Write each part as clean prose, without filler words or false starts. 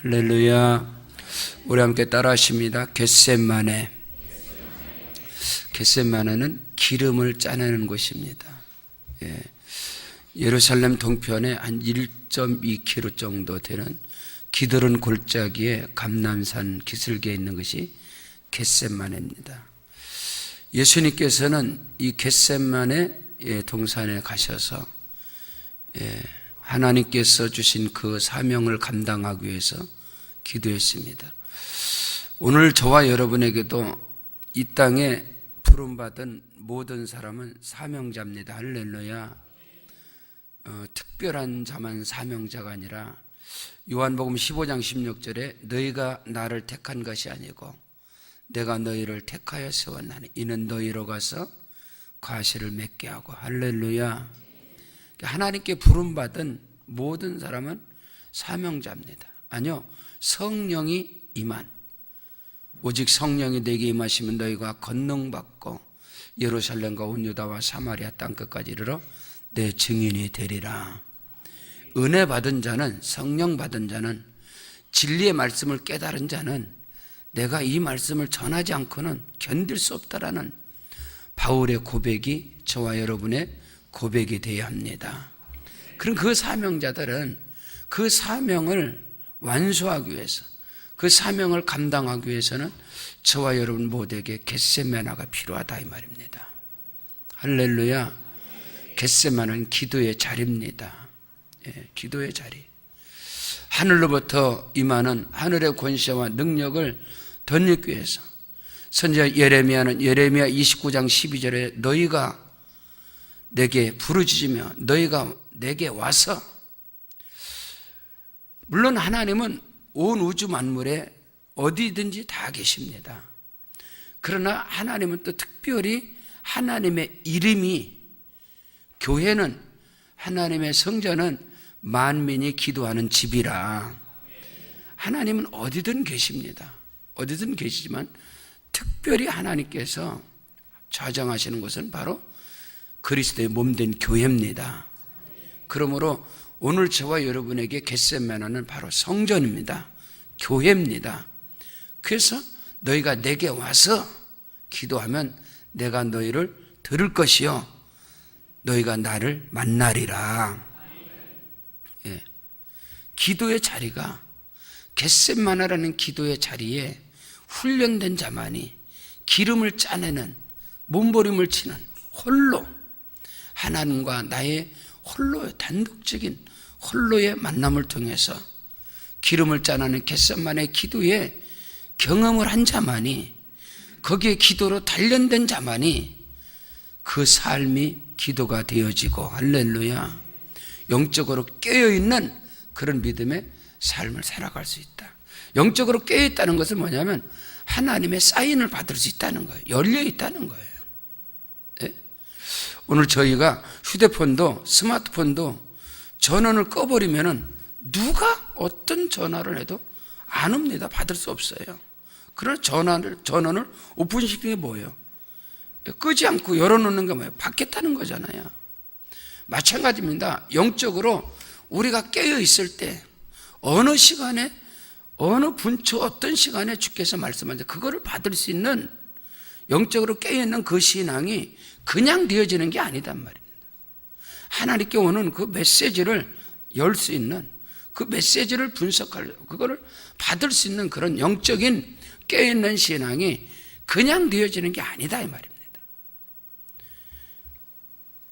할렐루야. 우리 함께 따라 하십니다. 겟세마네. 겟세마네는 기름을 짜내는 곳입니다. 예루살렘 동편에 한 1.2km 정도 되는 기드론 골짜기에 감람산 기슭에 있는 것이 겟세마네입니다. 예수님께서는 이 겟세마네 동산에 가셔서 하나님께서 주신 그 사명을 감당하기 위해서 기도했습니다. 오늘 저와 여러분에게도 이 땅에 부름받은 모든 사람은 사명자입니다. 할렐루야. 특별한 자만 사명자가 아니라 요한복음 15장 16절에 너희가 나를 택한 것이 아니고 내가 너희를 택하여 세웠나니 이는 너희로 가서 과실을 맺게 하고. 할렐루야. 하나님께 부름받은 모든 사람은 사명자입니다. 아니요, 성령이 임한, 오직 성령이 내게 임하시면 너희가 권능받고 예루살렘과 온 유다와 사마리아 땅끝까지 이르러 내 증인이 되리라. 은혜 받은 자는, 성령 받은 자는, 진리의 말씀을 깨달은 자는 내가 이 말씀을 전하지 않고는 견딜 수 없다라는 바울의 고백이 저와 여러분의 고백이 되어야 합니다. 그럼 그 사명자들은 그 사명을 완수하기 위해서, 그 사명을 감당하기 위해서는 저와 여러분 모두에게 겟세마네가 필요하다 이 말입니다. 할렐루야. 겟세마네는 기도의 자리입니다. 기도의 자리. 하늘로부터 임하는 하늘의 권세와 능력을 덧입기 위해서 선지자 예레미야는 예레미야 29장 12절에 너희가 내게 부르짖으며 너희가 내게 와서, 물론 하나님은 온 우주 만물에 어디든지 다 계십니다. 그러나 하나님은 또 특별히 하나님의 이름이, 교회는, 하나님의 성전은 만민이 기도하는 집이라 하나님은 어디든 계십니다. 어디든 계시지만 특별히 하나님께서 좌정하시는 것은 바로 그리스도의 몸된 교회입니다. 그러므로 오늘 저와 여러분에게 겟세마네는 바로 성전입니다. 교회입니다. 그래서 너희가 내게 와서 기도하면 내가 너희를 들을 것이요 너희가 나를 만나리라. 기도의 자리가, 겟세마네라는 기도의 자리에 훈련된 자만이 기름을 짜내는, 몸부림을 치는 홀로 하나님과 나의 홀로의 단독적인 홀로의 만남을 통해서 기름을 짜내는 겟세마네 기도에 경험을 한 자만이, 거기에 기도로 단련된 자만이 그 삶이 기도가 되어지고, 할렐루야, 영적으로 깨어있는 그런 믿음의 삶을 살아갈 수 있다. 영적으로 깨어있다는 것은 뭐냐면 하나님의 사인을 받을 수 있다는 거예요. 열려있다는 거예요. 오늘 저희가 휴대폰도 스마트폰도 전원을 꺼버리면은 누가 어떤 전화를 해도 안 옵니다. 받을 수 없어요. 그러나 전원을 오픈시키는 게 뭐예요? 끄지 않고 열어놓는 게 뭐예요? 받겠다는 거잖아요. 마찬가지입니다. 영적으로 우리가 깨어있을 때 어느 시간에, 어느 분초, 어떤 시간에 주께서 말씀하셔서 그거를 받을 수 있는, 영적으로 깨어있는 그 신앙이 그냥 되어지는 게 아니단 말입니다. 하나님께 오는 그 메시지를 열 수 있는, 그 메시지를 분석할, 그거를 받을 수 있는 그런 영적인 깨어있는 신앙이 그냥 되어지는 게 아니다 이 말입니다.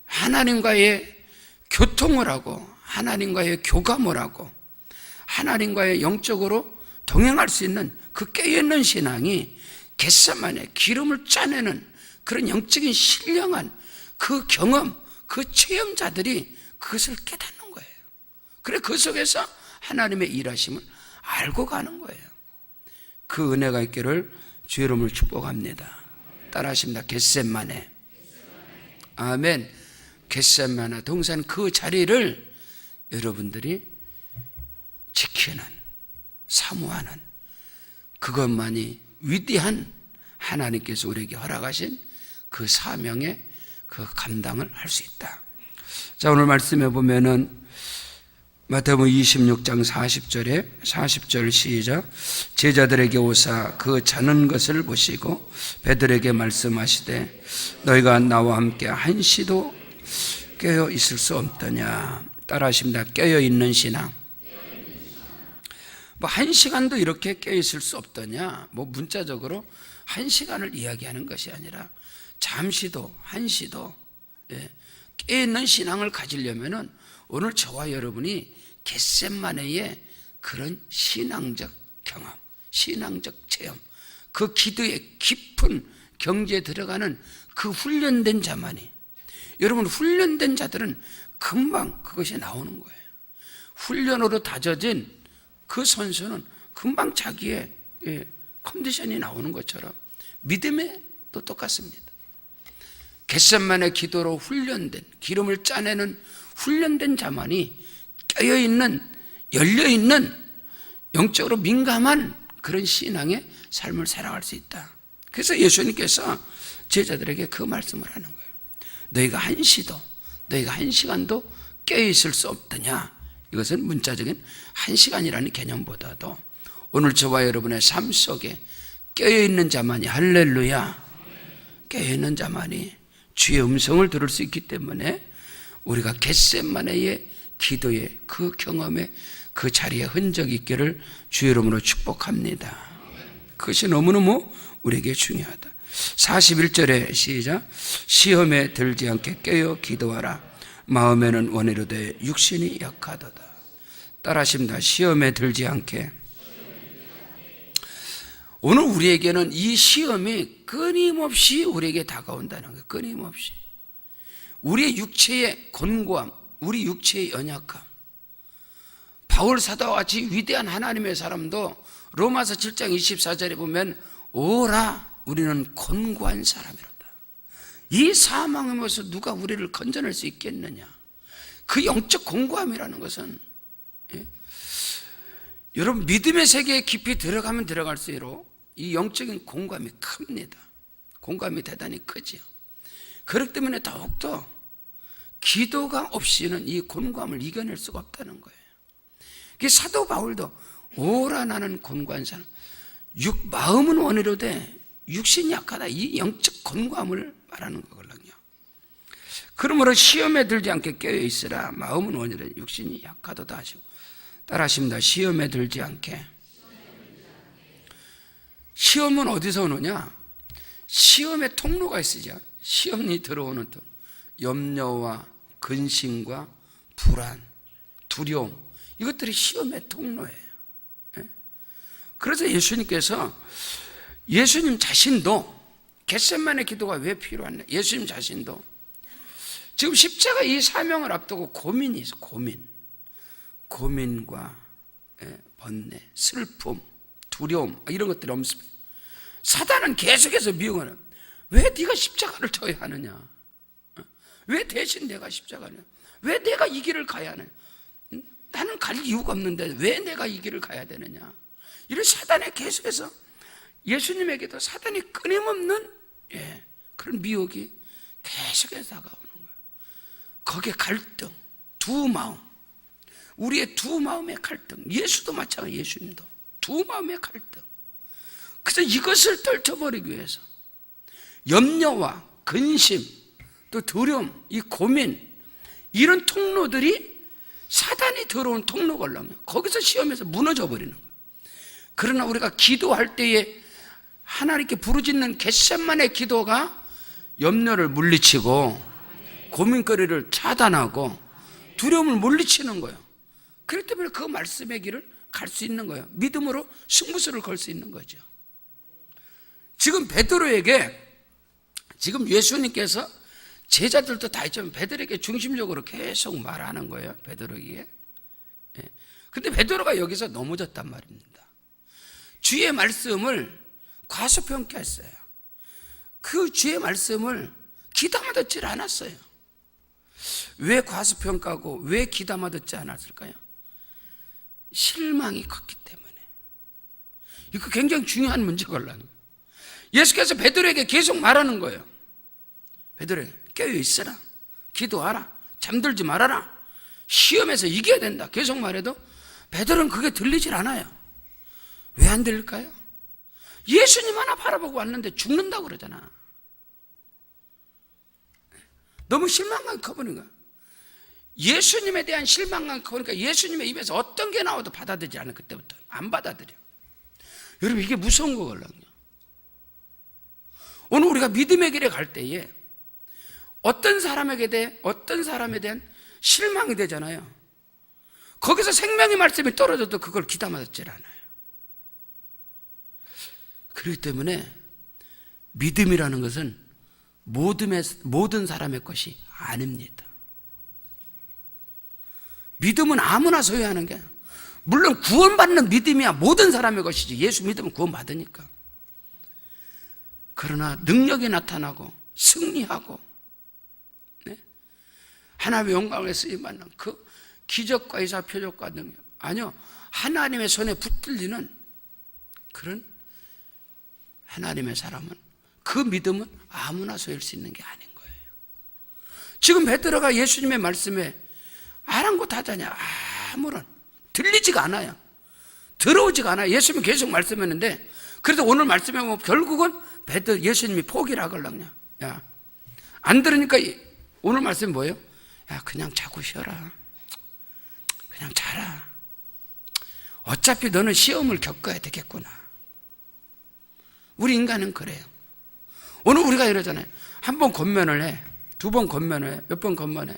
하나님과의 교통을 하고 하나님과의 교감을 하고 하나님과의 영적으로 동행할 수 있는 그 깨어있는 신앙이 겟세마네 기름을 짜내는 그런 영적인 신령한 그 경험, 그 체험자들이 그것을 깨닫는 거예요. 그래 그 속에서 하나님의 일하심을 알고 가는 거예요. 그 은혜가 있기를 주의 이름으로 축복합니다. 따라하십니다. 겟세마네. 아멘. 겟세마네 동산 그 자리를 여러분들이 지키는, 사모하는, 그것만이 위대한 하나님께서 우리에게 허락하신 그 사명의 그 감당을 할 수 있다. 자, 오늘 말씀해 보면은 마태복음 26장 40절 시작. 제자들에게 오사 그 자는 것을 보시고 베드로에게 말씀하시되 너희가 나와 함께 한시도 깨어 있을 수 없더냐. 따라하십니다. 깨어 있는 신앙. 뭐 한 시간도 이렇게 깨어 있을 수 없더냐. 뭐 문자적으로 한 시간을 이야기하는 것이 아니라 잠시도 한시도 깨어 있는 신앙을 가지려면은 오늘 저와 여러분이 겟세마네의 그런 신앙적 경험, 신앙적 체험, 그 기도의 깊은 경지에 들어가는 그 훈련된 자만이, 여러분 훈련된 자들은 금방 그것이 나오는 거예요. 훈련으로 다져진 그 선수는 금방 자기의 컨디션이 나오는 것처럼 믿음에 또 똑같습니다. 겟세마네 기도로 훈련된, 기름을 짜내는 훈련된 자만이 깨어있는, 열려있는, 영적으로 민감한 그런 신앙의 삶을 살아갈 수 있다. 그래서 예수님께서 제자들에게 그 말씀을 하는 거예요. 너희가 한시도, 너희가 한 시간도 깨어있을 수 없더냐. 이것은 문자적인 한 시간이라는 개념보다도 오늘 저와 여러분의 삶 속에 깨어있는 자만이, 할렐루야, 깨어있는 자만이 주의 음성을 들을 수 있기 때문에 우리가 겟세마네의 기도의 그 경험에 그 자리에 흔적이 있기를 주의 이름으로 축복합니다. 그것이 너무너무 우리에게 중요하다. 41절에 시작. 시험에 들지 않게 깨어 기도하라. 마음에는 원이로되 육신이 약하도다. 따라하십니다. 시험에 들지 않게. 오늘 우리에게는 이 시험이 끊임없이 우리에게 다가온다는 거예요. 끊임없이. 우리의 육체의 곤고함, 우리 육체의 연약함. 바울 사도와 같이 위대한 하나님의 사람도 로마서 7장 24절에 보면 오라 우리는 곤고한 사람이로다. 이 사망의 모습 누가 우리를 건져낼 수 있겠느냐. 그 영적 곤고함이라는 것은 여러분 믿음의 세계에 깊이 들어가면 들어갈수록 이 영적인 공감이 큽니다. 공감이 대단히 크지요. 그렇기 때문에 더욱더 기도가 없이는 이 곤고함을 이겨낼 수가 없다는 거예요. 사도 바울도 오라 나는 곤고한 사람, 마음은 원이로되 육신이 약하다. 이 영적 곤고함을 말하는 거거든요. 그러므로 시험에 들지 않게 깨어 있으라. 마음은 원이로되 육신이 약하도다 하시고. 따라하십니다. 시험에 들지 않게. 시험은 어디서 오느냐? 시험의 통로가 있으죠. 시험이 들어오는 통. 염려와 근심과 불안, 두려움, 이것들이 시험의 통로예요. 그래서 예수님께서 예수님 자신도 겟세마네 기도가 왜 필요하냐? 예수님 자신도 지금 십자가 이 사명을 앞두고 고민이 있어. 고민과 번뇌, 슬픔, 두려움 이런 것들이 없습니다. 사단은 계속해서 미혹하는, 왜 네가 십자가를 져야 하느냐? 왜 대신 내가 십자가냐? 왜 내가 이 길을 가야 하느냐? 나는 갈 이유가 없는데 왜 내가 이 길을 가야 되느냐? 이런 사단에 계속해서, 예수님에게도 사단이 끊임없는 그런 미혹이 계속해서 다가오는 거예요. 거기에 갈등, 두 마음, 우리의 두 마음의 갈등. 예수도 마찬가지, 예수님도 두 마음의 갈등. 그래서 이것을 떨쳐버리기 위해서 염려와 근심, 또 두려움, 이 고민, 이런 통로들이 사단이 들어온 통로걸랑요. 거기서 시험에서 무너져 버리는 거예요. 그러나 우리가 기도할 때에 하나님께 부르짖는 겟세마네 기도가 염려를 물리치고 고민거리를 차단하고 두려움을 물리치는 거예요. 그렇기 때문에 그 말씀의 길을 갈 수 있는 거예요. 믿음으로 승부수를 걸 수 있는 거죠. 지금 베드로에게, 지금 예수님께서 제자들도 다 있지만 베드로에게 중심적으로 계속 말하는 거예요. 베드로에게. 근데 베드로가 여기서 넘어졌단 말입니다. 주의 말씀을 과소평가했어요. 그 주의 말씀을 귀담아 듣질 않았어요. 왜 과소평가하고 왜 귀담아 듣지 않았을까요? 실망이 컸기 때문에. 이거 굉장히 중요한 문제걸라는 거예요. 예수께서 베드로에게 계속 말하는 거예요. 베드로에게 깨어 있으라, 기도하라, 잠들지 말아라. 시험에서 이겨야 된다 계속 말해도 베드로는 그게 들리질 않아요. 왜 안 들릴까요? 예수님 하나 바라보고 왔는데 죽는다고 그러잖아. 너무 실망감이 커버린 거야. 예수님에 대한 실망감이 커버리니까 예수님의 입에서 어떤 게 나와도 받아들이지 않아. 그때부터 안 받아들여. 여러분, 이게 무서운 거거든요. 오늘 우리가 믿음의 길에 갈 때에 어떤 사람에 대한 실망이 되잖아요. 거기서 생명의 말씀이 떨어져도 그걸 귀담아듣질 않아요. 그렇기 때문에 믿음이라는 것은 모든 사람의 것이 아닙니다. 믿음은 아무나 소유하는 게, 물론 구원받는 믿음이야 모든 사람의 것이지. 예수 믿으면 구원받으니까. 그러나 능력이 나타나고 승리하고 하나님의 영광에 쓰임받는 그 기적과 이사 표적과 능력, 아니요, 하나님의 손에 붙들리는 그런 하나님의 사람은, 그 믿음은 아무나 소유할 수 있는 게 아닌 거예요. 지금 베드로가 예수님의 말씀에 아랑곳하자냐 아무런 들리지가 않아요. 들어오지가 않아요. 예수님이 계속 말씀했는데, 그래도 오늘 말씀에 보면 결국은 예수님이 포기를 하걸랑요. 야, 안 들으니까 오늘 말씀이 뭐예요? 야, 그냥 자고 쉬어라. 그냥 자라. 어차피 너는 시험을 겪어야 되겠구나. 우리 인간은 그래요. 오늘 우리가 이러잖아요. 한 번 권면을 해, 두 번 권면을 해, 몇 번 권면해.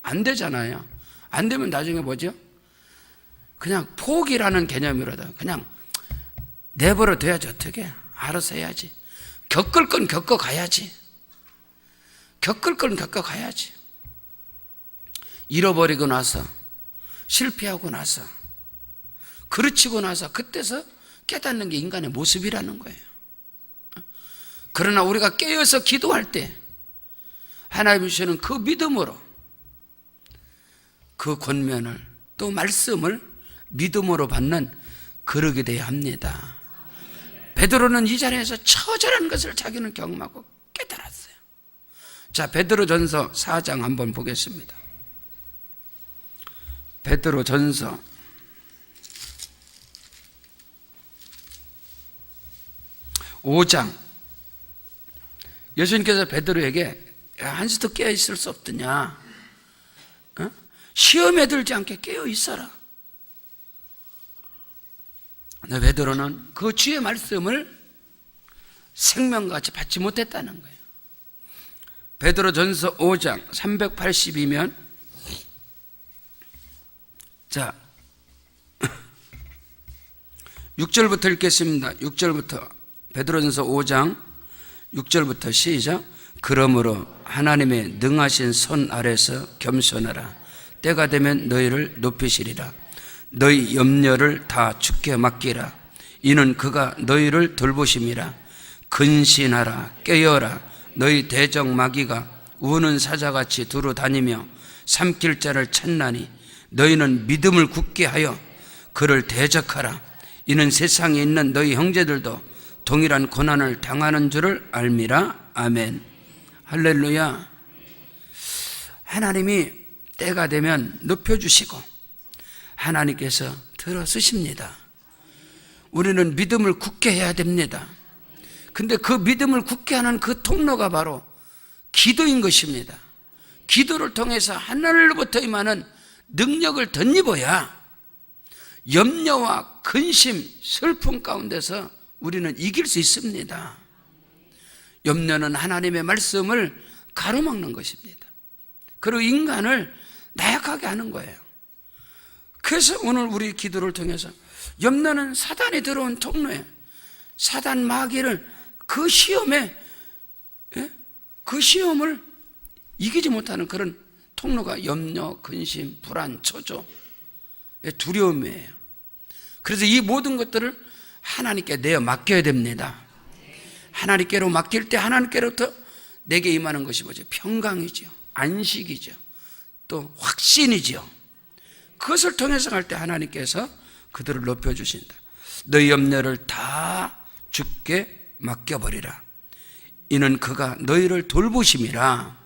안 되잖아요. 안 되면 나중에 뭐죠? 그냥 포기라는 개념이로다. 그냥 내버려 둬야지. 어떻게? 알아서 해야지. 겪을 건 겪어가야지. 겪을 건 겪어가야지. 잃어버리고 나서, 실패하고 나서, 그르치고 나서 그때서 깨닫는 게 인간의 모습이라는 거예요. 그러나 우리가 깨어서 기도할 때 하나님 주시는 그 믿음으로 그 권면을, 또 말씀을 믿음으로 받는 그러게 돼야 합니다. 베드로는 이 자리에서 처절한 것을 자기는 경험하고 깨달았어요. 자, 베드로전서 4장 한번 보겠습니다. 베드로전서 5장. 예수님께서 베드로에게 한시도 깨어 있을 수 없더냐? 시험에 들지 않게 깨어 있어라. 근데 베드로는 그 주의 말씀을 생명같이 받지 못했다는 거예요. 베드로전서 5장 382면, 자, 6절부터 읽겠습니다. 6절부터, 베드로전서 5장 6절부터 시작. 그러므로 하나님의 능하신 손 아래서 겸손하라. 때가 되면 너희를 높이시리라. 너희 염려를 다 주께 맡기라. 이는 그가 너희를 돌보심이라. 근신하라. 깨어라. 너희 대적 마귀가 우는 사자같이 두루 다니며 삼킬 자를 찾나니 너희는 믿음을 굳게 하여 그를 대적하라. 이는 세상에 있는 너희 형제들도 동일한 고난을 당하는 줄을 알미라. 아멘. 할렐루야. 하나님이 때가 되면 높여주시고 하나님께서 들어쓰십니다. 우리는 믿음을 굳게 해야 됩니다. 근데 그 믿음을 굳게 하는 그 통로가 바로 기도인 것입니다. 기도를 통해서 하늘로부터 임하는 능력을 덧입어야 염려와 근심, 슬픔 가운데서 우리는 이길 수 있습니다. 염려는 하나님의 말씀을 가로막는 것입니다. 그리고 인간을 나약하게 하는 거예요. 그래서 오늘 우리 기도를 통해서, 염려는 사단이 들어온 통로에, 사단 마귀를 그 시험에, 그 시험을 이기지 못하는 그런 통로가 염려, 근심, 불안, 초조, 두려움이에요. 그래서 이 모든 것들을 하나님께 내어 맡겨야 됩니다. 하나님께로 맡길 때 하나님께로부터 내게 임하는 것이 뭐죠? 평강이죠, 안식이죠, 또 확신이죠. 그것을 통해서 갈 때 하나님께서 그들을 높여주신다. 너희 염려를 다 주께 맡겨버리라. 이는 그가 너희를 돌보심이라.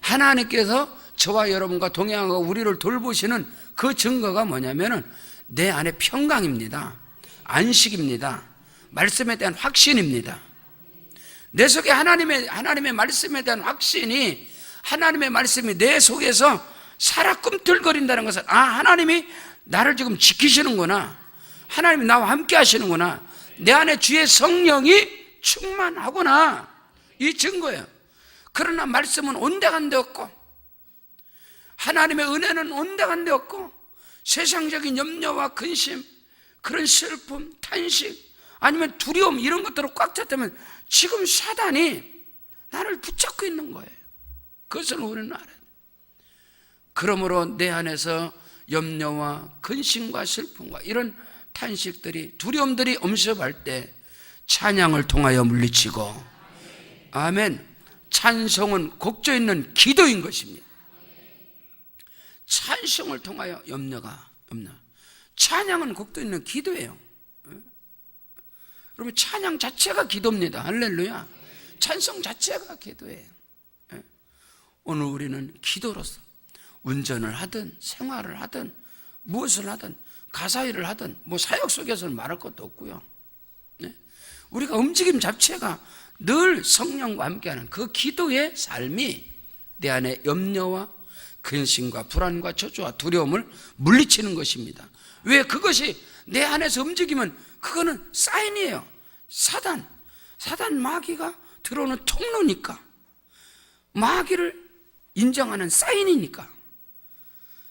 하나님께서 저와 여러분과 동행하고 우리를 돌보시는 그 증거가 뭐냐면은 내 안에 평강입니다. 안식입니다. 말씀에 대한 확신입니다. 내 속에 하나님의 말씀에 대한 확신이, 하나님의 말씀이 내 속에서 살아 꿈틀거린다는 것은, 하나님이 나를 지금 지키시는구나, 하나님이 나와 함께 하시는구나, 내 안에 주의 성령이 충만하구나, 이 증거예요. 그러나 말씀은 온데간데 없고, 하나님의 은혜는 온데간데 없고, 세상적인 염려와 근심, 그런 슬픔, 탄식, 아니면 두려움, 이런 것들로 꽉 찼다면 지금 사단이 나를 붙잡고 있는 거예요. 그것을 우리는 알아야 돼요. 그러므로 내 안에서 염려와 근심과 슬픔과 이런 탄식들이, 두려움들이 엄습할 때 찬양을 통하여 물리치고, 아멘. 찬송은 곡조 있는 기도인 것입니다. 찬송을 통하여 염려. 찬양은 곡조 있는 기도예요. 여러분, 찬양 자체가 기도입니다. 할렐루야. 찬송 자체가 기도예요. 오늘 우리는 기도로서 운전을 하든 생활을 하든 무엇을 하든 가사일을 하든 사역 속에서는 말할 것도 없고요. 우리가 움직임 자체가 늘 성령과 함께하는 그 기도의 삶이 내 안에 염려와 근심과 불안과 저주와 두려움을 물리치는 것입니다. 왜? 그것이 내 안에서 움직이면 그거는 사인이에요. 사단 마귀가 들어오는 통로니까, 마귀를 인정하는 사인이니까.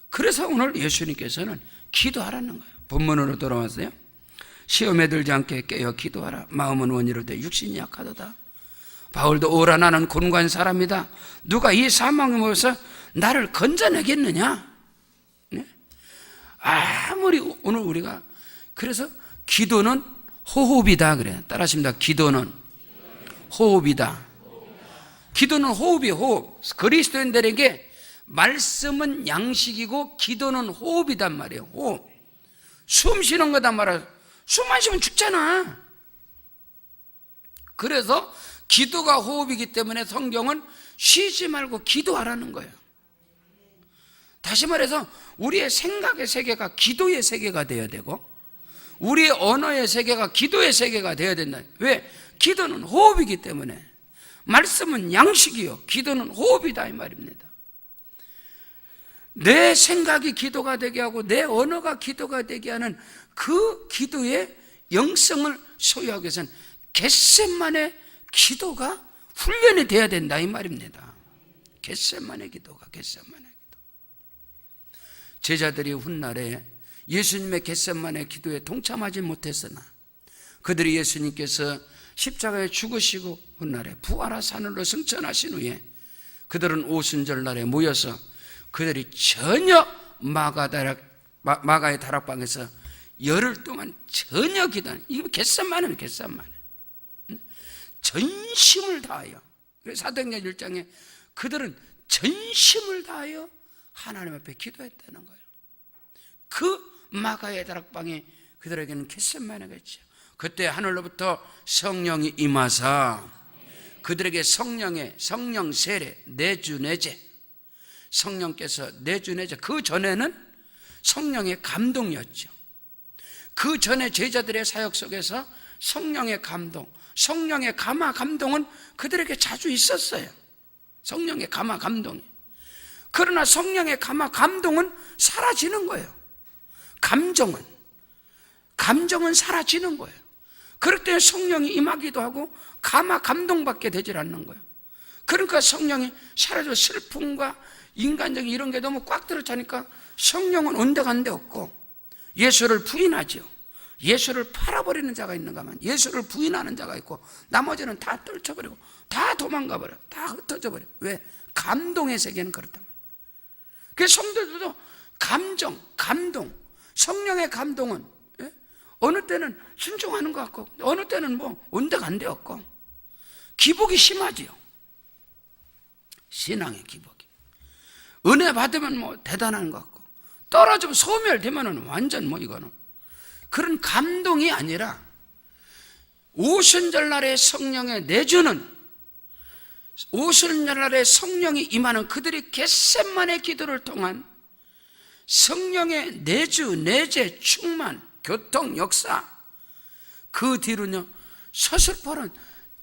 그래서 오늘 예수님께서는 기도하라는 거예요. 본문으로 돌아왔어요. 시험에 들지 않게 깨어 기도하라. 마음은 원이로되 육신이 약하도다. 바울도 오라 나는 곤고한 사람이다. 누가 이 사망에 모여서 나를 건져내겠느냐? 네? 아무리 오늘 우리가, 그래서 기도는 호흡이다 그래요. 따라하십니다. 기도는 호흡이다. 기도는 호흡이에요. 호흡. 그리스도인들에게 말씀은 양식이고 기도는 호흡이단 말이에요. 호흡. 숨 쉬는 거단 말이에요. 숨 안 쉬면 죽잖아. 그래서 기도가 호흡이기 때문에 성경은 쉬지 말고 기도하라는 거예요. 다시 말해서 우리의 생각의 세계가 기도의 세계가 되어야 되고, 우리의 언어의 세계가 기도의 세계가 되어야 된다. 왜? 기도는 호흡이기 때문에. 말씀은 양식이요, 기도는 호흡이다 이 말입니다. 내 생각이 기도가 되게 하고 내 언어가 기도가 되게 하는 그 기도의 영성을 소유하기 위해서는 겟세마네 기도가 훈련이 돼야 된다 이 말입니다. 겟세마네 기도가 겟세마네 기도. 제자들이 훗날에 예수님의 겟세마네 기도에 동참하지 못했으나 그들이 예수님께서 십자가에 죽으시고 훗날에 부활하사 하늘로 승천하신 후에 그들은 오순절날에 모여서 그들이 전혀 마가의 다락방에서 열흘 동안 전혀 기도하는, 이거 겟세마네는 겟세마네. 전심을 다하여, 사도행전 1장에 그들은 전심을 다하여 하나님 앞에 기도했다는 거예요. 그 마가의 다락방에 그들에게는 겟세마네가 있죠. 그때 하늘로부터 성령이 임하사 그들에게 성령 세례, 내주 내제, 성령께서 내주 내제, 그 전에는 성령의 감동이었죠. 그 전에 제자들의 사역 속에서 성령의 감동, 성령의 감화 감동은 그들에게 자주 있었어요. 성령의 감화 감동이. 그러나 성령의 감화 감동은 사라지는 거예요. 감정은 사라지는 거예요. 그럴 때 성령이 임하기도 하고 감화 감동밖에 되질 않는 거예요. 그러니까 성령이 사라져 슬픔과 인간적인 이런 게 너무 꽉 들어차니까 성령은 온데간데 없고 예수를 부인하죠. 예수를 팔아버리는 자가 있는가만 예수를 부인하는 자가 있고 나머지는 다 떨쳐버리고 다 도망가버려, 다 흩어져 버려. 왜? 감동의 세계는 그렇단 말이에요. 그래서 성도들도 감동, 성령의 감동은 어느 때는 순종하는 것 같고 어느 때는 온데간데 없고 기복이 심하지요. 신앙의 기복이. 은혜 받으면 대단한 것 같고 떨어지면 소멸되면 완전 이거는 그런 감동이 아니라 오순절날의 성령의 내주는 오순절날에 성령이 임하는 그들이 겟세마네 기도를 통한 성령의 내주, 내재, 충만, 교통, 역사, 그 뒤로는요, 서슬퍼런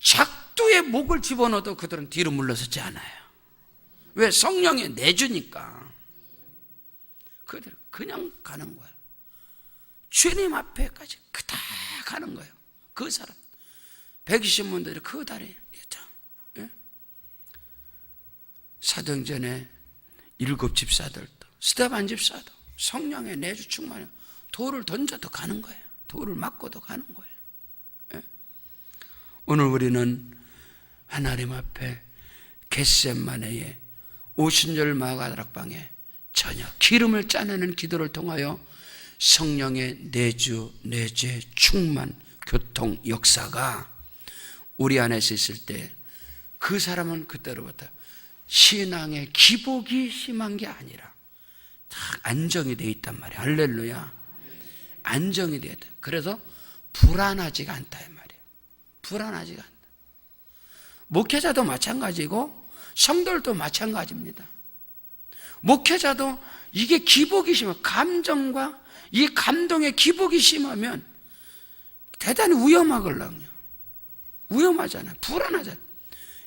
작두의 목을 집어넣어도 그들은 뒤로 물러서지 않아요. 왜? 성령의 내주니까. 그들은 그냥 가는 거예요. 주님 앞에까지 그다 가는 거예요. 그 사람 120분들이 그 다리 예? 사도행전에 7 집사들도 스데반 집사도 성령의 내주 충만해 돌을 던져도 가는 거예요. 돌을 맞고도 가는 거예요. 예? 오늘 우리는 하나님 앞에 겟세마네의 오순절 마가다락방에 전혀 기름을 짜내는 기도를 통하여 성령의 내주, 내재, 충만, 교통, 역사가 우리 안에서 있을 때 그 사람은 그때로부터 신앙의 기복이 심한 게 아니라 딱 안정이 되어 있단 말이에요. 할렐루야. 안정이 되어 있다. 그래서 불안하지가 않다 이 말이에요. 불안하지가 않다. 목회자도 마찬가지고 성도들도 마찬가지입니다. 목회자도 이게 기복이 심하면 감정과 이 감동의 기복이 심하면 대단히 위험하거든요. 위험하잖아요. 불안하잖아요.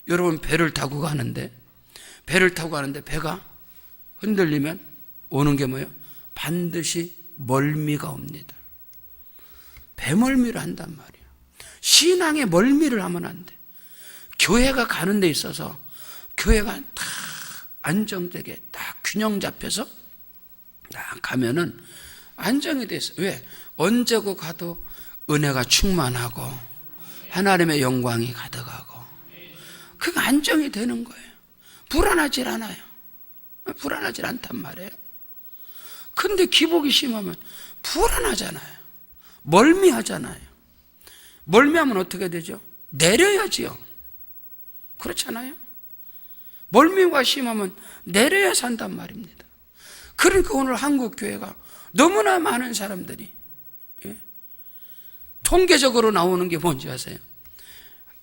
여러분 배를 타고 가는데 배가 흔들리면 오는 게 뭐예요? 반드시 멀미가 옵니다. 배멀미를 한단 말이에요. 신앙의 멀미를 하면 안 돼. 교회가 가는 데 있어서 교회가 딱 안정되게 딱 균형 잡혀서 딱 가면은 안정이 돼 있어요. 왜? 언제고 가도 은혜가 충만하고 하나님의 영광이 가득하고 그게 안정이 되는 거예요. 불안하질 않아요. 불안하질 않단 말이에요. 근데 기복이 심하면 불안하잖아요. 멀미하잖아요. 멀미하면 어떻게 되죠? 내려야지요. 그렇잖아요. 멀미가 심하면 내려야 산단 말입니다. 그러니까 오늘 한국 교회가 너무나 많은 사람들이 통계적으로 나오는 게 뭔지 아세요?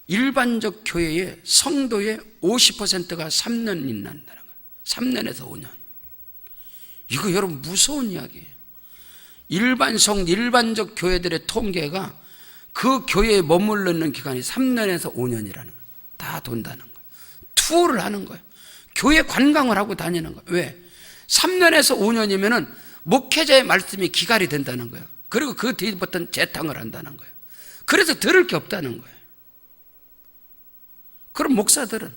일반적 교회의 성도의 50%가 3년 있는다는 거예요. 3년에서 5년. 이거 여러분 무서운 이야기예요. 일반적 교회들의 통계가 그 교회에 머물러 있는 기간이 3년에서 5년이라는 거예요. 다 돈다는 거예요. 투어를 하는 거예요. 교회 관광을 하고 다니는 거예요. 왜? 3년에서 5년이면은 목회자의 말씀이 기갈이 된다는 거예요. 그리고 그 뒤부터는 재탕을 한다는 거예요. 그래서 들을 게 없다는 거예요. 그럼 목사들은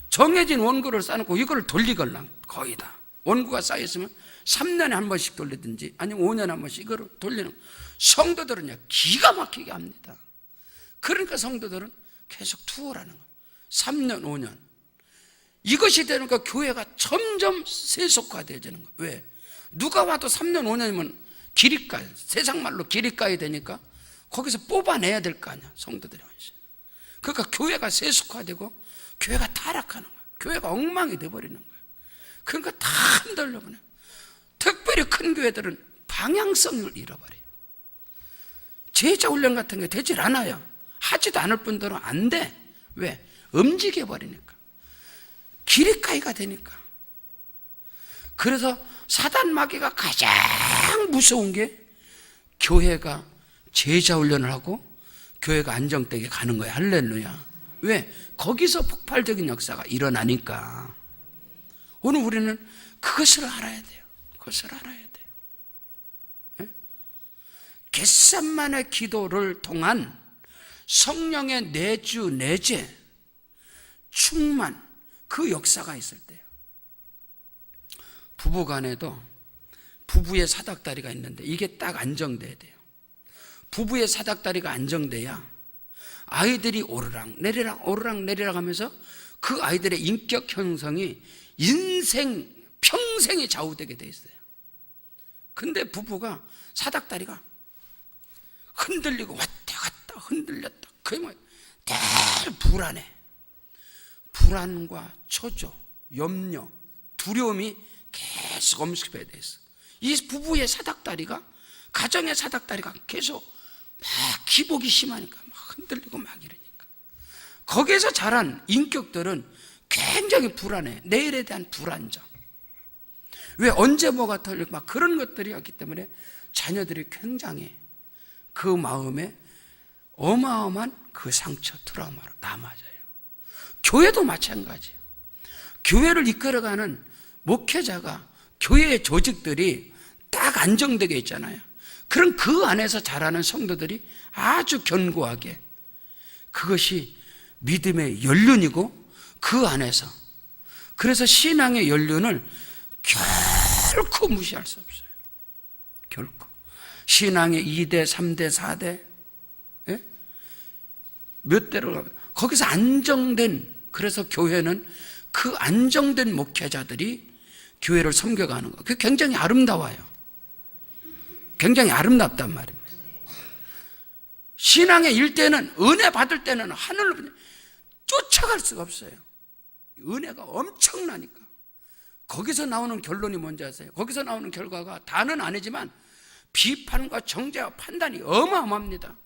정해진 원고를 쌓아놓고 이걸 돌리걸랑 거의 다. 원고가 쌓여있으면 3년에 한 번씩 돌리든지 아니면 5년에 한 번씩 이걸 돌리는. 성도들은요 기가 막히게 합니다. 그러니까 성도들은 계속 투어라는 거예요. 3년 5년 이것이 되니까 교회가 점점 세속화되어지는 거예요. 왜? 누가 와도 3년 5년이면 기립가요. 세상 말로 기립가야 되니까 거기서 뽑아내야 될 거 아니야. 성도들이. 그러니까 교회가 세속화되고 교회가 타락하는 거예요. 교회가 엉망이 돼버리는 거예요. 그러니까 다 흔들려버려요. 특별히 큰 교회들은 방향성을 잃어버려요. 제자 훈련 같은 게 되질 않아요. 하지도 않을 뿐더러 안 돼. 왜? 움직여버리니까. 기립가이가 되니까. 그래서 사단 마귀가 가장 무서운 게 교회가 제자 훈련을 하고 교회가 안정되게 가는 거예요. 할렐루야. 왜? 거기서 폭발적인 역사가 일어나니까. 오늘 우리는 그것을 알아야 돼요. 그것을 알아야 돼요. 예? 겟세마네 기도를 통한 성령의 내주, 내재, 충만, 그 역사가 있을 때요. 부부간에도 부부의 사닥다리가 있는데 이게 딱 안정돼야 돼요. 부부의 사닥다리가 안정돼야 아이들이 오르락 내리락 하면서 그 아이들의 인격 형성이 평생이 좌우되게 돼 있어요. 근데 부부가 사닥다리가 흔들리고 왔다 갔다 흔들렸다. 그게 뭐예요? 늘 불안해. 불안과 초조, 염려, 두려움이 계속 엄습해야 돼 있어. 이 부부의 사닥다리가, 가정의 사닥다리가 계속 막 기복이 심하니까 막 흔들리고 막 이러니까. 거기에서 자란 인격들은 굉장히 불안해. 내일에 대한 불안정. 왜 언제 뭐가 털릴까 막 그런 것들이었기 때문에 자녀들이 굉장히 그 마음에 어마어마한 그 상처, 트라우마로 남아져요. 교회도 마찬가지예요. 교회를 이끌어가는 목회자가 교회의 조직들이 딱 안정되게 있잖아요. 그럼 그 안에서 자라는 성도들이 아주 견고하게, 그것이 믿음의 연륜이고 그 안에서, 그래서 신앙의 연륜을 결코 무시할 수 없어요. 결코. 신앙의 2대, 3대, 4대 몇 대로 거기서 안정된, 그래서 교회는 그 안정된 목회자들이 교회를 섬겨가는 거, 그게 굉장히 아름다워요. 굉장히 아름답단 말입니다. 신앙의 일대는, 은혜 받을 때는 하늘로 쫓아갈 수가 없어요. 은혜가 엄청나니까. 거기서 나오는 결론이 뭔지 아세요? 거기서 나오는 결과가 다는 아니지만 비판과 정죄와 판단이 어마어마합니다.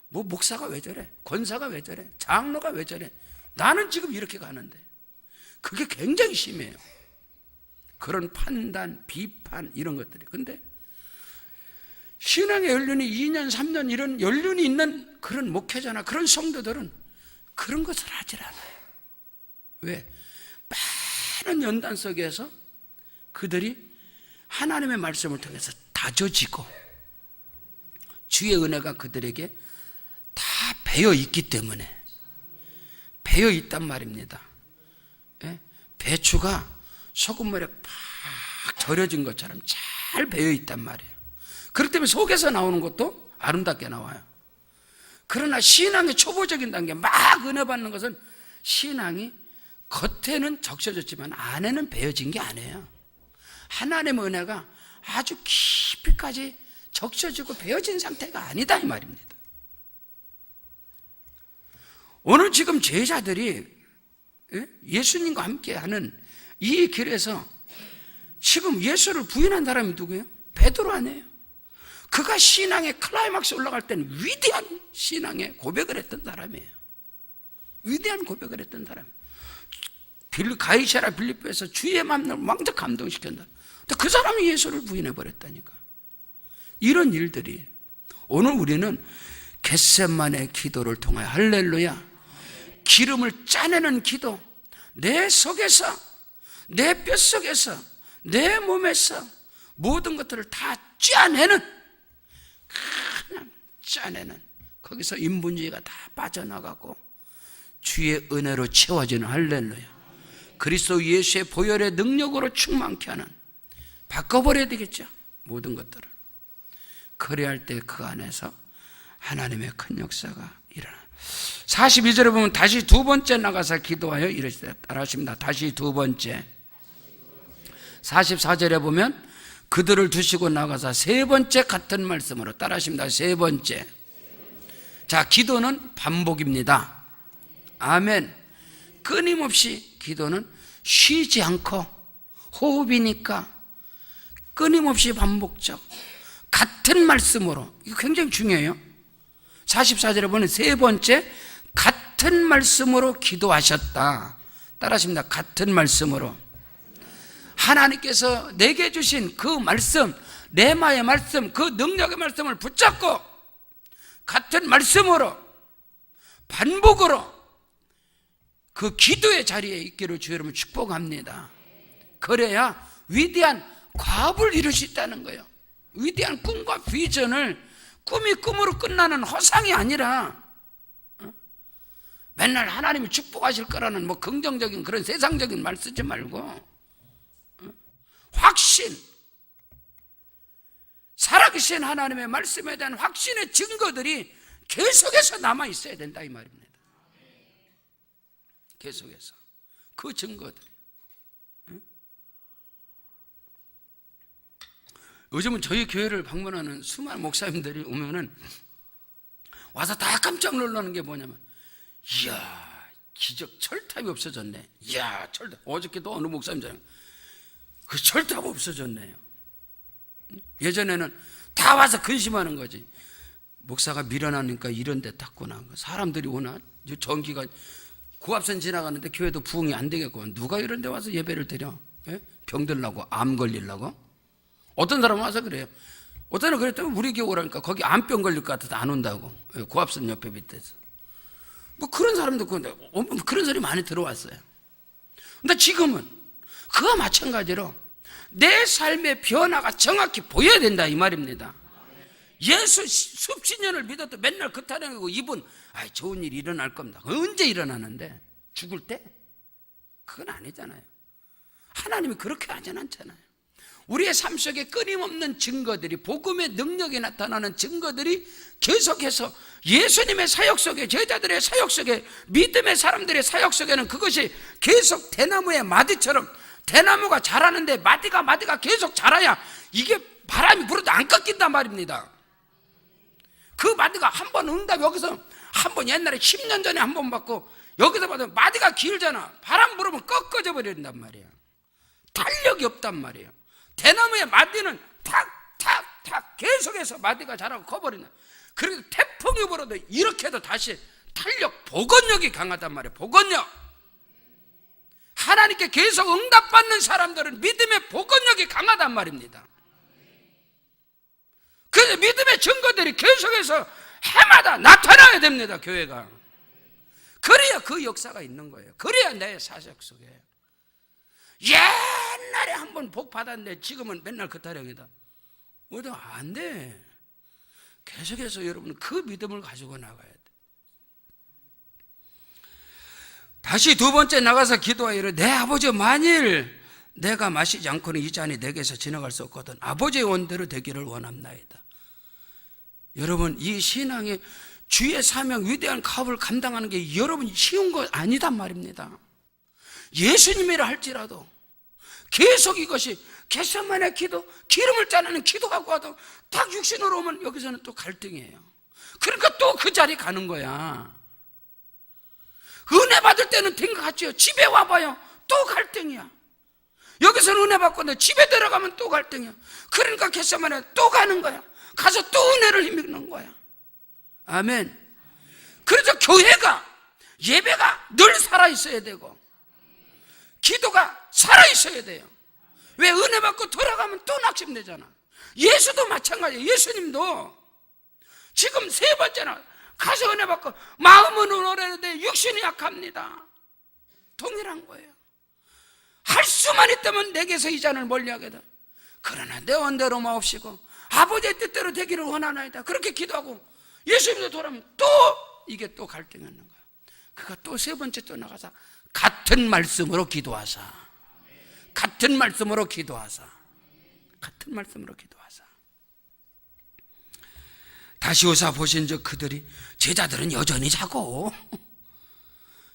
뭐 목사가 왜 저래? 권사가 왜 저래? 장로가 왜 저래? 나는 지금 이렇게 가는데. 그게 굉장히 심해요. 그런 판단, 비판 이런 것들이. 근데 신앙의 연륜이 2년, 3년 이런 연륜이 있는 그런 목회자나 그런 성도들은 그런 것을 하질 않아요. 왜? 많은 연단 속에서 그들이 하나님의 말씀을 통해서 다져지고 주의 은혜가 그들에게 다 배어 있기 때문에, 배어 있단 말입니다. 배추가 소금물에 팍 절여진 것처럼 잘 배어 있단 말이에요. 그렇기 때문에 속에서 나오는 것도 아름답게 나와요. 그러나 신앙의 초보적인 단계, 막 은혜 받는 것은 신앙이 겉에는 적셔졌지만 안에는 배어진 게 아니에요. 하나님의 은혜가 아주 깊이까지 적셔지고 배어진 상태가 아니다 이 말입니다. 오늘 지금 제자들이 예수님과 함께하는 이 길에서 지금 예수를 부인한 사람이 누구예요? 베드로 아니에요? 그가 신앙의 클라이막스에 올라갈 때는 위대한 신앙의 고백을 했던 사람이에요. 위대한 고백을 했던 사람. 가이사랴 빌립보에서 주의 마음을 왕적 감동시켰다. 근데 그 사람이 예수를 부인해버렸다니까. 이런 일들이 오늘 우리는 겟세마네 기도를 통하여, 할렐루야, 기름을 짜내는 기도, 내 속에서, 내 뼛속에서, 내 몸에서 모든 것들을 다 짜내는, 그냥 짜내는, 거기서 인본주의가 다 빠져나가고 주의 은혜로 채워지는, 할렐루야, 그리스도 예수의 보혈의 능력으로 충만케 하는, 바꿔버려야 되겠죠, 모든 것들을. 그래야 할 때 그 안에서 하나님의 큰 역사가 일어나. 42절에 보면 다시 두 번째 나가서 기도하여 이르시되, 따라하십니다. 다시 두 번째. 44절에 보면 그들을 두시고 나가서 세 번째 같은 말씀으로, 따라하십니다. 세 번째. 자, 기도는 반복입니다. 아멘. 끊임없이 기도는 쉬지 않고, 호흡이니까 끊임없이 반복적, 같은 말씀으로. 이거 굉장히 중요해요. 44절에 보면 세 번째, 같은 말씀으로 기도하셨다. 따라하십니다. 같은 말씀으로. 하나님께서 내게 주신 그 말씀, 레마의 말씀, 그 능력의 말씀을 붙잡고 같은 말씀으로, 반복으로 그 기도의 자리에 있기를 주 여러분 축복합니다. 그래야 위대한 과업을 이룰 수 있다는 거예요. 위대한 꿈과 비전을, 꿈이 꿈으로 끝나는 허상이 아니라 맨날 하나님이 축복하실 거라는 뭐 긍정적인 그런 세상적인 말 쓰지 말고 확신, 살아계신 하나님의 말씀에 대한 확신의 증거들이 계속해서 남아 있어야 된다 이 말입니다. 계속해서 그 증거들이. 요즘은 저희 교회를 방문하는 수많은 목사님들이 오면은 와서 다 깜짝 놀라는 게 뭐냐면, 이야, 기적 철탑이 없어졌네. 이야, 철탑. 어저께도 어느 목사님처럼 그 철탑 없어졌네요. 예전에는 다 와서 근심하는 거지. 목사가 밀어나니까 이런 데 탔구나. 사람들이 오나? 전기가 고압선 지나가는데 교회도 부흥이 안 되겠고 누가 이런 데 와서 예배를 드려? 예? 병들 나고 암 걸리려고? 어떤 사람은 와서 그래요. 어떤 사람은 그랬더니 우리 교회 오라니까 거기 암병 걸릴 것 같아서 안 온다고. 예, 고압선 옆에 밑에서. 뭐 그런 사람도 그런 소리 많이 들어왔어요. 근데 지금은 그와 마찬가지로 내 삶의 변화가 정확히 보여야 된다 이 말입니다. 예수 수십 년을 믿어도 맨날 그 타령이고 이분 좋은 일이 일어날 겁니다. 언제 일어나는데? 죽을 때? 그건 아니잖아요. 하나님이 그렇게 하진 않잖아요. 우리의 삶 속에 끊임없는 증거들이, 복음의 능력이 나타나는 증거들이 계속해서 예수님의 사역 속에, 제자들의 사역 속에, 믿음의 사람들의 사역 속에는 그것이 계속 대나무의 마디처럼, 대나무가 자라는데 마디가 계속 자라야 이게 바람이 불어도 안 꺾인단 말입니다. 그 마디가 한 번 응답, 여기서 한 번 옛날에 10년 전에 한 번 받고 여기서 받으면 마디가 길잖아. 바람 불으면 꺾어져 버린단 말이야. 탄력이 없단 말이에요. 대나무의 마디는 탁 계속해서 마디가 자라고 커버린다. 그래서 태풍이 불어도 이렇게 해도 다시 탄력, 복원력이 강하단 말이에요. 복원력. 하나님께 계속 응답받는 사람들은 믿음의 복원력이 강하단 말입니다. 그래서 믿음의 증거들이 계속해서 해마다 나타나야 됩니다. 교회가. 그래야 그 역사가 있는 거예요. 그래야 내 사역 속에. 옛날에 한번 복 받았는데 지금은 맨날 그 타령이다. 뭐든 안 돼. 계속해서 여러분은 그 믿음을 가지고 나가야 돼. 다시 두 번째 나가서 기도하여 내 아버지, 만일 내가 마시지 않고는 이 잔이 내게서 지나갈 수 없거든 아버지의 원대로 되기를 원합나이다. 여러분, 이 신앙의 주의 사명, 위대한 가업을 감당하는 게 여러분 쉬운 거 아니단 말입니다. 예수님이라 할지라도 계속 이것이 겟세마네 기도, 기름을 짜내는 기도하고 와도 딱 육신으로 오면 여기서는 또 갈등이에요. 그러니까 또 그 자리 가는 거야. 은혜 받을 때는 된 것 같죠. 집에 와봐요, 또 갈등이야. 여기서는 은혜 받고 집에 들어가면 또 갈등이야. 그러니까 겟세마네 또 가는 거야. 가서 또 은혜를 힘입는 거야. 아멘. 그래서 교회가, 예배가 늘 살아있어야 되고 기도가 살아있어야 돼요. 왜? 은혜 받고 돌아가면 또 낙심되잖아. 예수도 마찬가지예요. 예수님도 지금 세 번째나 가서 은혜 받고 마음은 오래는데 육신이 약합니다. 동일한 거예요. 할 수만 있다면 내게서 이 잔을 멀리하게다. 그러나 내 원대로 마옵시고 아버지의 뜻대로 되기를 원하나이다. 그렇게 기도하고 예수님도 돌아오면 또 이게 또 갈등이 있는 거야. 그가 또 세 번째 또 나가서 같은 말씀으로 기도하사, 같은 말씀으로 기도하사, 같은 말씀으로 기도하사. 다시 오사 보신즉 그들이, 제자들은 여전히 자고,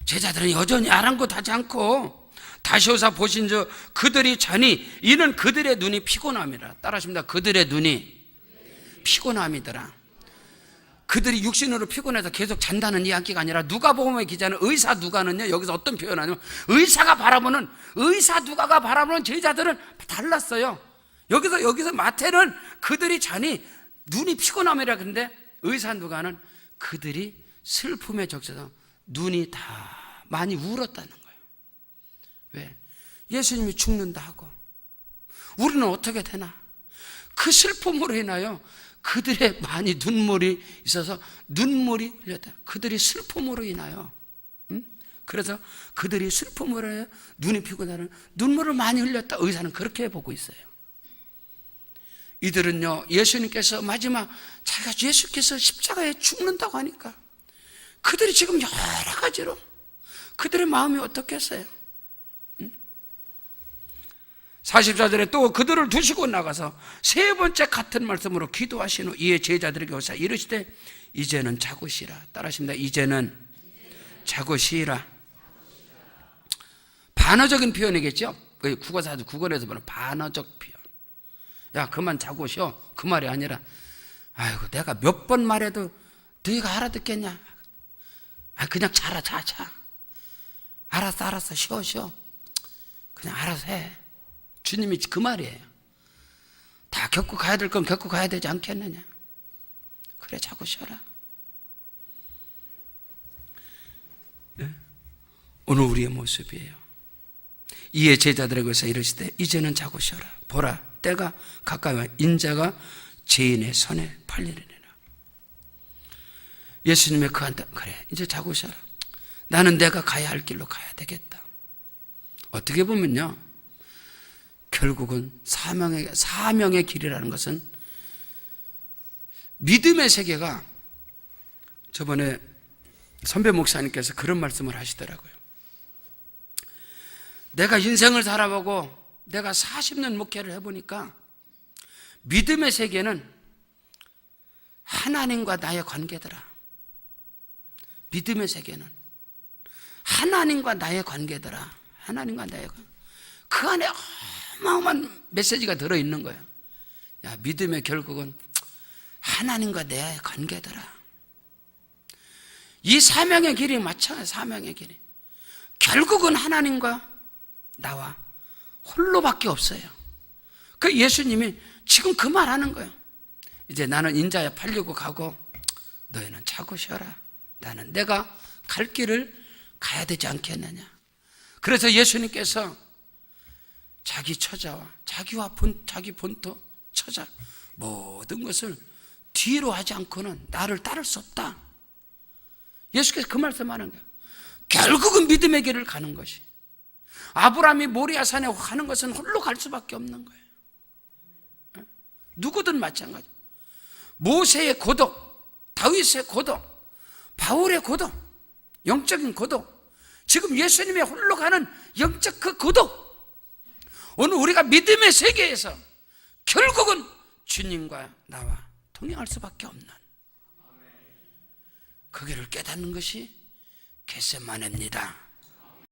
제자들은 여전히 아랑곳하지 않고, 다시 오사 보신즉 그들이 자니 이는 그들의 눈이 피곤함이라. 따라하십니다. 그들의 눈이 피곤함이더라. 그들이 육신으로 피곤해서 계속 잔다는 이야기가 아니라, 누가복음의 기자는 의사 누가는요, 여기서 어떤 표현하냐면 의사가 바라보는, 의사 누가가 바라보는 제자들은 달랐어요. 여기서 마태는 그들이 자니 눈이 피곤함이라 그러는데, 의사 누가는 그들이 슬픔에 적셔서 눈이 다 많이 울었다는 거예요. 왜? 예수님이 죽는다 하고 우리는 어떻게 되나? 그 슬픔으로 인하여 그들의 많이 눈물이 있어서 눈물이 흘렸다. 그들이 슬픔으로 인하여, 그래서 그들이 슬픔으로 인하여 눈이 피곤하는 눈물을 많이 흘렸다. 의사는 그렇게 보고 있어요. 이들은요, 예수님께서 마지막 자기가 예수께서 십자가에 죽는다고 하니까 그들이 지금 여러 가지로 그들의 마음이 어떻겠어요? 44절에 또 그들을 두시고 나가서 세 번째 같은 말씀으로 기도하신 후 이에 제자들에게 오사 이르시되 이제는 자고 쉬라. 따라하십니다. 이제는 자고 쉬라. 반어적인 표현이겠죠? 국어에서 보는 반어적 표현. 야, 그만 자고 쉬어. 그 말이 아니라, 아이고, 내가 몇 번 말해도 너희가 알아듣겠냐? 그냥 자라, 자. 알았어, 쉬어. 그냥 알아서 해. 주님이 그 말이에요. 다 겪고 가야 될 건 겪고 가야 되지 않겠느냐? 그래, 자고 쉬어라. 네? 오늘 우리의 모습이에요. 이에 제자들에게서 이르시되 이제는 자고 쉬어라. 보라, 때가 가까워 인자가 죄인의 손에 팔리리라. 예수님의 그 한다. 그래, 이제 자고 쉬어라. 나는 내가 가야 할 길로 가야 되겠다. 어떻게 보면요, 결국은 사명의 길이라는 것은 믿음의 세계가, 저번에 선배 목사님께서 그런 말씀을 하시더라고요. 내가 인생을 살아보고 내가 40년 목회를 해보니까 믿음의 세계는 하나님과 나의 관계더라. 믿음의 세계는 하나님과 나의 관계더라. 하나님과 나의 관계. 그 안에 어마어마한 메시지가 들어있는 거예요. 야, 믿음의 결국은 하나님과 내 관계더라. 이 사명의 길이 마찬가지예요. 사명의 길이 결국은 하나님과 나와 홀로밖에 없어요. 그 예수님이 지금 그 말하는 거예요. 이제 나는 인자에 팔리고 가고 너희는 자고 쉬어라. 나는 내가 갈 길을 가야 되지 않겠느냐. 그래서 예수님께서 자기 처자와 자기 본토 처자 모든 것을 뒤로 하지 않고는 나를 따를 수 없다. 예수께서 그 말씀하는 거예요. 결국은 믿음의 길을 가는 것이, 아브라함이 모리아산에 가는 것은 홀로 갈 수밖에 없는 거예요. 누구든 마찬가지. 모세의 고독, 다윗의 고독, 바울의 고독, 영적인 고독, 지금 예수님의 홀로 가는 영적 그 고독, 오늘 우리가 믿음의 세계에서 결국은 주님과 나와 동행할 수밖에 없는 그 길을 깨닫는 것이 겟세마네입니다.